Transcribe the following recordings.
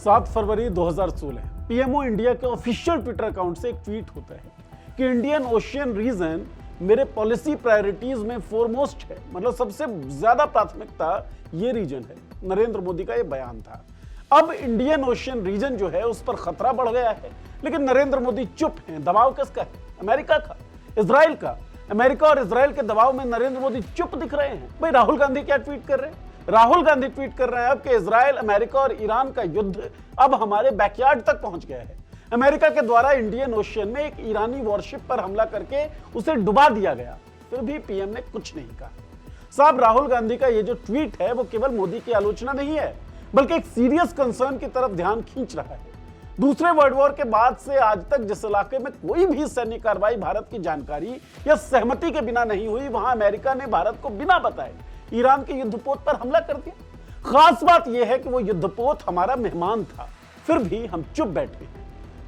7 फरवरी 2016 PMO India के official Twitter account से एक ट्वीट होता है कि इंडियन ओशियन रीजन मेरे पॉलिसी प्रायोरिटीज में फोरमोस्ट है, मतलब सबसे ज्यादा प्राथमिकता ये रीजन है। नरेंद्र मोदी का ये बयान था। अब इंडियन ओशियन रीजन जो है उस पर खतरा बढ़ गया है, लेकिन नरेंद्र मोदी चुप हैं। दबाव किसका है? अमेरिका का, इजराइल का। अमेरिका और इजराइल के दबाव में नरेंद्र मोदी चुप दिख रहे हैं। भाई राहुल गांधी क्या ट्वीट कर रहे हैं? राहुल गांधी ट्वीट कर रहे हैं अब कि इजराइल, अमेरिका और ईरान का युद्ध अब हमारे बैकयार्ड तक पहुंच गया है। अमेरिका के द्वारा इंडियन ओशियन में एक ईरानी वॉरशिप पर हमला करके उसे डुबा दिया गया, फिर भी पीएम ने कुछ नहीं कहा। साहब, राहुल गांधी का ये जो ट्वीट है वो केवल मोदी की आलोचना नहीं है, बल्कि एक सीरियस कंसर्न की तरफ ध्यान खींच रहा है। दूसरे वर्ल्ड वॉर के बाद से आज तक जिस इलाके में कोई भी सैन्य कार्रवाई भारत की जानकारी या सहमति के बिना नहीं हुई, वहां अमेरिका ने भारत को बिना बताए ईरान के युद्धपोत पर हमला कर दिया। खास बात यह है कि वो युद्धपोत हमारा मेहमान था, फिर भी हम चुप बैठे हैं।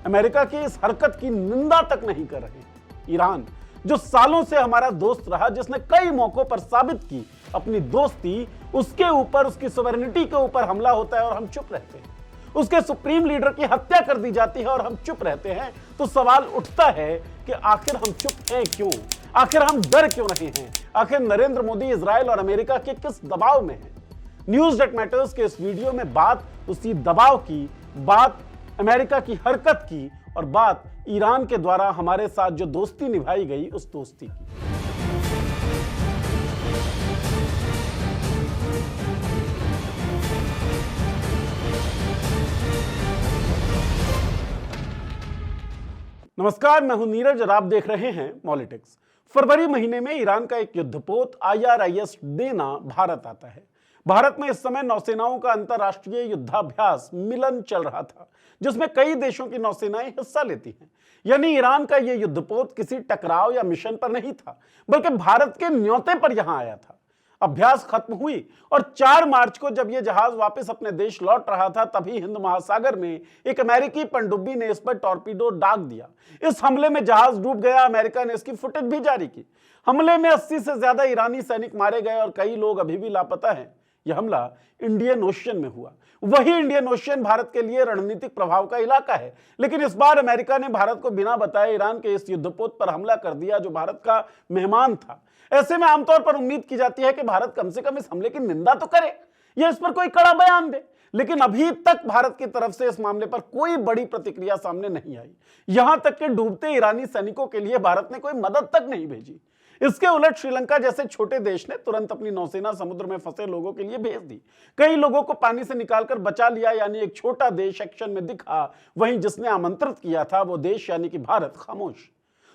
अमेरिका की इस हरकत की निंदा तक नहीं कर रहे। ईरान जो सालों से हमारा दोस्त रहा, जिसने कई मौकों पर साबित की अपनी दोस्ती, उसके ऊपर, उसकी सॉवरेनिटी के ऊपर हमला होता है और हम चुप रहते हैं। उसके सुप्रीम लीडर की हत्या कर दी जाती है और हम चुप रहते हैं। तो सवाल उठता है कि आखिर हम चुप हैं क्यों? आखिर हम डर क्यों रहे हैं? आखिर नरेंद्र मोदी इजराइल और अमेरिका के किस दबाव में है? न्यूज़ दैट मैटर्स के इस वीडियो में बात उसी दबाव की, बात अमेरिका की हरकत की, और बात ईरान के द्वारा हमारे साथ जो दोस्ती निभाई गई उस दोस्ती की। नमस्कार, मैं हूं नीरज और आप देख रहे हैं पॉलिटिक्स। फरवरी महीने में ईरान का एक युद्धपोत IRIS देना भारत आता है। भारत में इस समय नौसेनाओं का अंतरराष्ट्रीय युद्धाभ्यास मिलन चल रहा था, जिसमें कई देशों की नौसेनाएं हिस्सा लेती हैं। यानी ईरान का यह युद्धपोत किसी टकराव या मिशन पर नहीं था, बल्कि भारत के न्योते पर यहां आया था। अभ्यास खत्म हुई और 4 मार्च को जब यह जहाज वापस अपने देश लौट रहा था, तभी हिंद महासागर में एक अमेरिकी पनडुब्बी ने इस पर टॉर्पीडो दाग दिया। इस हमले में जहाज डूब गया। अमेरिका ने इसकी फुटेज भी जारी की। हमले में 80 से ज्यादा ईरानी सैनिक मारे गए और कई लोग अभी भी लापता हैं। यह हमला इंडियन ओशियन में हुआ। वही इंडियन ओशियन भारत के लिए रणनीतिक प्रभाव का इलाका है, लेकिन इस बार अमेरिका ने भारत को बिना बताए ईरान के इस युद्धपोत पर हमला कर दिया, जो भारत का मेहमान था। ऐसे में आमतौर पर उम्मीद की जाती है कि भारत कम से कम इस हमले की निंदा तो करे या इस पर कोई कड़ा बयान दे, लेकिन अभी तक भारत की तरफ से इस मामले पर कोई बड़ी प्रतिक्रिया सामने नहीं आई। यहां तक कि डूबते ईरानी सैनिकों के लिए भारत ने कोई मदद तक नहीं भेजी। इसके उलट श्रीलंका जैसे छोटे देश ने तुरंत अपनी नौसेना समुद्र में फंसे लोगों के लिए भेज दी। कई लोगों को पानी से निकालकर बचा लिया। यानी एक छोटा देश एक्शन में दिखा, वहीं जिसने आमंत्रित किया था वो देश यानी कि भारत खामोश।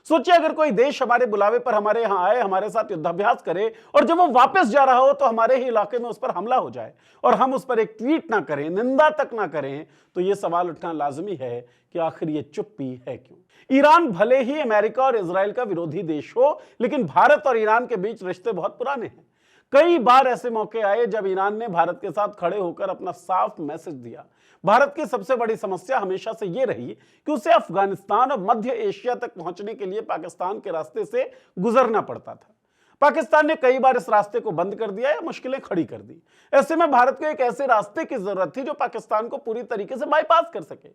सोचिए, अगर कोई देश हमारे बुलावे पर हमारे यहां आए, हमारे साथ युद्धाभ्यास करे और जब वो वापस जा रहा हो तो हमारे ही इलाके में उस पर हमला हो जाए और हम उस पर एक ट्वीट ना करें, निंदा तक ना करें, तो यह सवाल उठना लाजमी है कि आखिर ये चुप्पी है क्यों? ईरान भले ही अमेरिका और इजराइल का विरोधी देश हो, लेकिन भारत और ईरान के बीच रिश्ते बहुत पुराने हैं। कई बार ऐसे मौके आए जब ईरान ने भारत के साथ खड़े होकर अपना साफ मैसेज दिया। भारत की सबसे बड़ी समस्या हमेशा से यह रही कि उसे अफगानिस्तान और मध्य एशिया तक पहुंचने के लिए पाकिस्तान के रास्ते से गुजरना पड़ता था। पाकिस्तान ने कई बार इस रास्ते को बंद कर दिया या मुश्किलें खड़ी कर दी। ऐसे में भारत को एक ऐसे रास्ते की जरूरत थी जो पाकिस्तान को पूरी तरीके से बाईपास कर सके।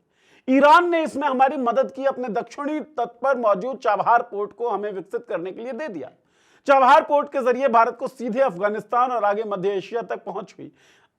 ईरान ने इसमें हमारी मदद की। अपने दक्षिणी तट पर मौजूद चाबहार पोर्ट को हमें विकसित करने के लिए दे दिया। चाबहार पोर्ट के जरिए भारत को सीधे अफगानिस्तान और आगे मध्य एशिया तक पहुंच हुई।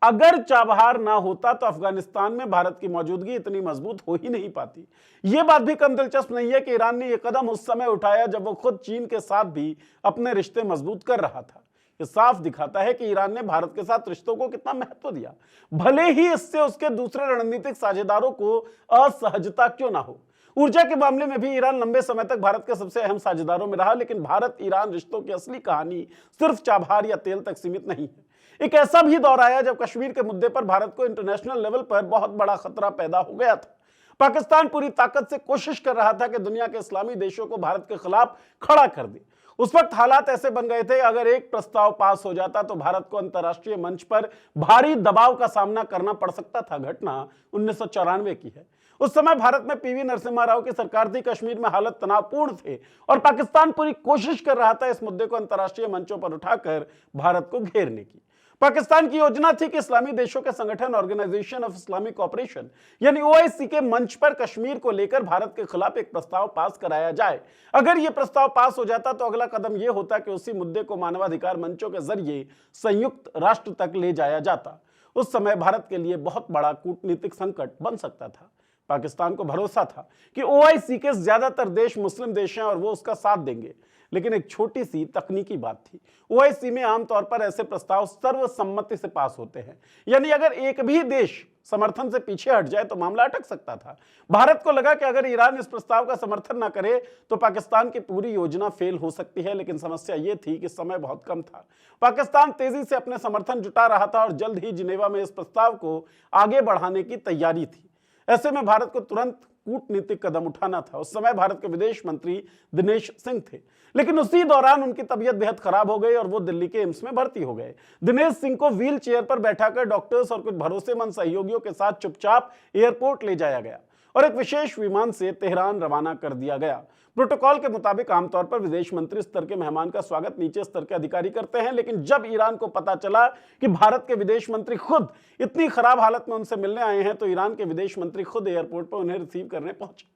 अगर चाबहार ना होता तो अफगानिस्तान में भारत की मौजूदगी इतनी मजबूत हो ही नहीं पाती। यह बात भी कम दिलचस्प नहीं है कि ईरान ने यह कदम उस समय उठाया जब वो खुद चीन के साथ भी अपने रिश्ते मजबूत कर रहा था। यह साफ दिखाता है कि ईरान ने भारत के साथ रिश्तों को कितना महत्व दिया, भले ही इससे उसके दूसरे रणनीतिक साझेदारों को असहजता क्यों ना हो। ऊर्जा के मामले में भी ईरान लंबे समय तक भारत के सबसे अहम साझेदारों में रहा, लेकिन भारत ईरान रिश्तों की असली कहानी सिर्फ चाबहार या तेल तक सीमित नहीं है। एक ऐसा भी दौर आया जब कश्मीर के मुद्दे पर भारत को इंटरनेशनल लेवल पर बहुत बड़ा खतरा पैदा हो गया था। पाकिस्तान पूरी ताकत से कोशिश कर रहा था कि दुनिया के इस्लामी देशों को भारत के खिलाफ खड़ा कर दे। उस वक्त हालात ऐसे बन गए थे, अगर एक प्रस्ताव पास हो जाता तो भारत को अंतर्राष्ट्रीय मंच पर भारी दबाव का सामना करना पड़ सकता था। घटना 1994 की है। उस समय भारत में पीवी नरसिम्हा राव की सरकार थी। कश्मीर में हालत तनावपूर्ण थे और पाकिस्तान पूरी कोशिश कर रहा था इस मुद्दे को अंतर्राष्ट्रीय मंचों पर उठाकर भारत को घेरने की। पाकिस्तान की योजना थी कि इस्लामी देशों के संगठन ऑर्गेनाइजेशन ऑफ इस्लामिक कोऑपरेशन यानी ओआईसी के मंच पर कश्मीर को लेकर भारत के खिलाफ एक प्रस्ताव पास कराया जाए। अगर यह प्रस्ताव पास हो जाता तो अगला कदम यह होता कि उसी मुद्दे को मानवाधिकार मंचों के जरिए संयुक्त राष्ट्र तक ले जाया जाता। उस समय भारत के लिए बहुत बड़ा कूटनीतिक संकट बन सकता था। पाकिस्तान को भरोसा था कि ओआईसी के ज्यादातर देश मुस्लिम देश हैं और वो उसका साथ देंगे, लेकिन एक छोटी सी तकनीकी बात थी। ओआईसी में आमतौर पर ऐसे प्रस्ताव सर्वसम्मति से पास होते हैं, यानी अगर एक भी देश समर्थन से पीछे हट जाए तो मामला अटक सकता था। भारत को लगा कि अगर ईरान इस प्रस्ताव का समर्थन न करे तो पाकिस्तान की पूरी योजना फेल हो सकती है, लेकिन समस्या यह थी कि समय बहुत कम था। पाकिस्तान तेजी से अपने समर्थन जुटा रहा था और जल्द ही जिनेवा में इस प्रस्ताव को आगे बढ़ाने की तैयारी थी। ऐसे में भारत को तुरंत कूटनीतिक कदम उठाना था। उस समय भारत के विदेश मंत्री दिनेश सिंह थे, लेकिन उसी दौरान उनकी तबीयत बेहद खराब हो गई और वो दिल्ली के एम्स में भर्ती हो गए। दिनेश सिंह को व्हील चेयर पर बैठाकर डॉक्टर्स और कुछ भरोसेमंद सहयोगियों के साथ चुपचाप एयरपोर्ट ले जाया गया और एक विशेष विमान से तेहरान रवाना कर दिया गया। प्रोटोकॉल के मुताबिक आमतौर पर विदेश मंत्री स्तर के मेहमान का स्वागत नीचे स्तर के अधिकारी करते हैं, लेकिन जब ईरान को पता चला कि भारत के विदेश मंत्री खुद इतनी खराब हालत में उनसे मिलने आए हैं तो ईरान के विदेश मंत्री खुद एयरपोर्ट पर उन्हें रिसीव करने पहुंचे।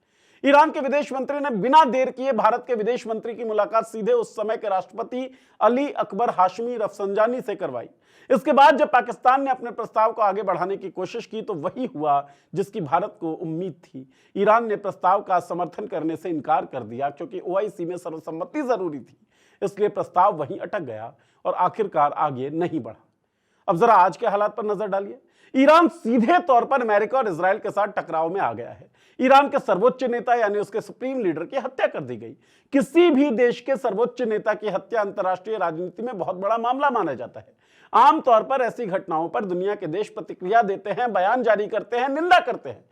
ईरान के विदेश मंत्री ने बिना देर किए भारत के विदेश मंत्री की मुलाकात सीधे उस समय के राष्ट्रपति अली अकबर हाशमी रफसंजानी से करवाई। इसके बाद जब पाकिस्तान ने अपने प्रस्ताव को आगे बढ़ाने की कोशिश की तो वही हुआ जिसकी भारत को उम्मीद थी। ईरान ने प्रस्ताव का समर्थन करने से इनकार कर दिया क्योंकि ओआईसी में सर्वसम्मति जरूरी थी, इसलिए प्रस्ताव वहीं अटक गया और आखिरकार आगे नहीं बढ़ा। अब जरा आज के हालात पर नजर डालिए। ईरान सीधे तौर पर अमेरिका और इजराइल के साथ टकराव में आ गया है। ईरान के सर्वोच्च नेता यानी उसके सुप्रीम लीडर की हत्या कर दी गई। किसी भी देश के सर्वोच्च नेता की हत्या अंतर्राष्ट्रीय राजनीति में बहुत बड़ा मामला माना जाता है। आमतौर पर ऐसी घटनाओं पर दुनिया के देश प्रतिक्रिया देते हैं, बयान जारी करते हैं, निंदा करते हैं,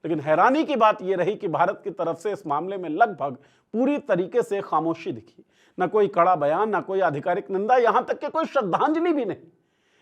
लेकिन हैरानी की बात यह रही कि भारत की तरफ से इस मामले में लगभग पूरी तरीके से खामोशी दिखी। न कोई कड़ा बयान, न कोई आधिकारिक निंदा, यहां तक कि कोई श्रद्धांजलि भी नहीं।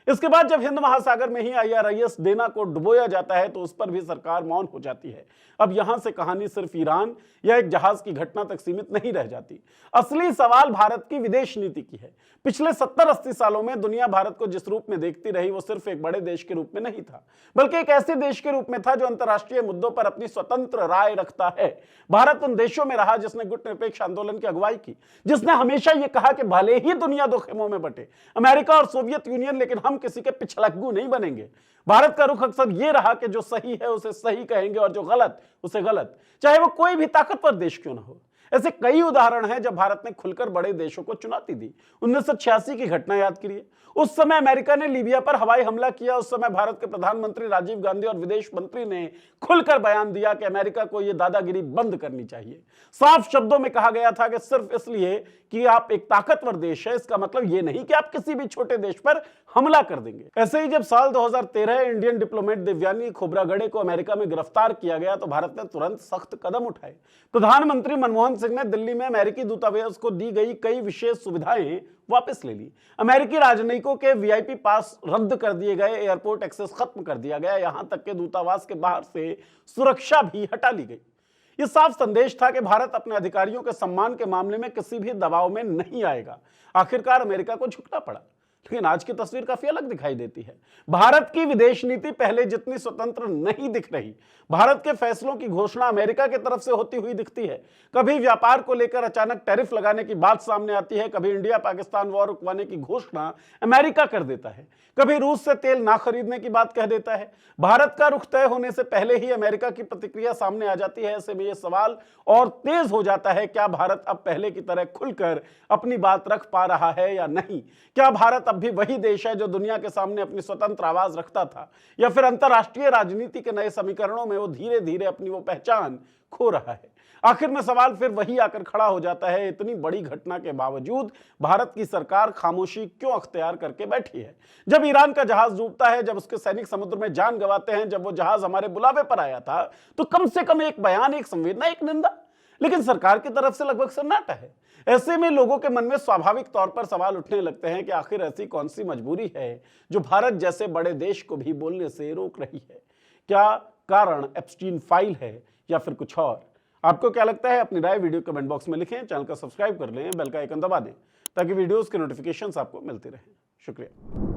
इसके बाद जब हिंद महासागर में ही आईआरआईएस डेना को डुबोया जाता है तो उस पर भी सरकार मौन हो जाती है। अब यहां से कहानी सिर्फ ईरान या एक जहाज की घटना तक सीमित नहीं रह जाती। असली सवाल भारत की विदेश नीति की है। पिछले 70-80 सालों में दुनिया भारत को जिस रूप में देखती रही वो सिर्फ एक बड़े देश के रूप में नहीं था, बल्कि एक ऐसे देश के रूप में था जो अंतर्राष्ट्रीय मुद्दों पर अपनी स्वतंत्र राय रखता है। भारत उन देशों में रहा जिसने गुटनिरपेक्ष आंदोलन की अगुवाई की, जिसने हमेशा यह कहा कि भले ही दुनिया दो खेमों में बटे, अमेरिका और सोवियत यूनियन, लेकिन हम किसी के पिछलग्गू नहीं बनेंगे। भारत का रुख अक्सर यह रहा कि जो सही है उसे सही कहेंगे और जो गलत उसे गलत, चाहे वो कोई भी ताकतवर देश क्यों ना हो। ऐसे कई उदाहरण हैं जब भारत ने खुलकर बड़े देशों को चुनौती दी। 1986 की घटना याद करिए। उस समय अमेरिका ने लीबिया पर हवाई हमला किया। उस समय भारत के प्रधानमंत्री राजीव गांधी और विदेश मंत्री ने खुलकर बयान दिया कि अमेरिका को यह दादागिरी बंद करनी चाहिए। साफ शब्दों में कहा गया था कि सिर्फ इसलिए कि आप एक ताकतवर देश है इसका मतलब यह नहीं कि आप किसी भी छोटे देश पर हमला कर देंगे। ऐसे ही जब साल 2013 इंडियन डिप्लोमेट दिव्यानी खोबरागड़े को अमेरिका में गिरफ्तार किया गया तो भारत ने तुरंत सख्त कदम उठाए। प्रधानमंत्री मनमोहन सिंह ने दिल्ली में अमेरिकी दूतावास को दी गई कई विशेष सुविधाएं वापस ले ली। अमेरिकी राजनयिकों के वीआईपी पास रद्द कर दिए गए, एयरपोर्ट एक्सेस खत्म कर दिया गया, यहां तक कि दूतावास के बाहर से सुरक्षा भी हटा ली गई। यह साफ संदेश था कि भारत अपने अधिकारियों के सम्मान के मामले में किसी भी दबाव में नहीं आएगा। आखिरकार अमेरिका को झुकना पड़ा, लेकिन आज की तस्वीर काफी अलग दिखाई देती है। भारत की विदेश नीति पहले जितनी स्वतंत्र नहीं दिख रही। भारत के फैसलों की घोषणा अमेरिका की तरफ से होती हुई दिखती है। कभी व्यापार को लेकर अचानक टैरिफ लगाने की बात सामने आती है, कभी इंडिया पाकिस्तान वॉर रुकवाने की घोषणा अमेरिका कर देता है, कभी रूस से तेल ना खरीदने की बात कह देता है। भारत का रुख तय होने से पहले ही अमेरिका की प्रतिक्रिया सामने आ जाती है। ऐसे में यह सवाल और तेज हो जाता है, क्या भारत अब पहले की तरह खुलकर अपनी बात रख पा रहा है या नहीं? क्या भारत अब भी वही देश है जो दुनिया के सामने अपनी स्वतंत्र आवाज रखता था, या फिर अंतरराष्ट्रीय राजनीति के नए समीकरणों में वो धीरे धीरे अपनी वो पहचान खो रहा है? आखिर में सवाल फिर वही आकर खड़ा हो जाता है, इतनी बड़ी घटना के बावजूद भारत की सरकार खामोशी क्यों अख्तियार करके बैठी है? जब ईरान का जहाज डूबता है, जब उसके सैनिक समुद्र में जान गंवाते हैं, जब वो जहाज हमारे बुलावे पर आया था तो कम से कम एक बयान, एक संवेदना, एक निंदा, लेकिन सरकार की तरफ से लगभग सन्नाटा है। ऐसे में लोगों के मन में स्वाभाविक तौर पर सवाल उठने लगते हैं कि आखिर ऐसी कौन सी मजबूरी है जो भारत जैसे बड़े देश को भी बोलने से रोक रही है? क्या कारण एप्स्टीन फाइल है या फिर कुछ और? आपको क्या लगता है? अपनी राय वीडियो कमेंट बॉक्स में लिखें। चैनल का सब्सक्राइब कर लें, बेल का आइकन दबा दें ताकि वीडियोस के नोटिफिकेशंस आपको मिलते रहें। शुक्रिया।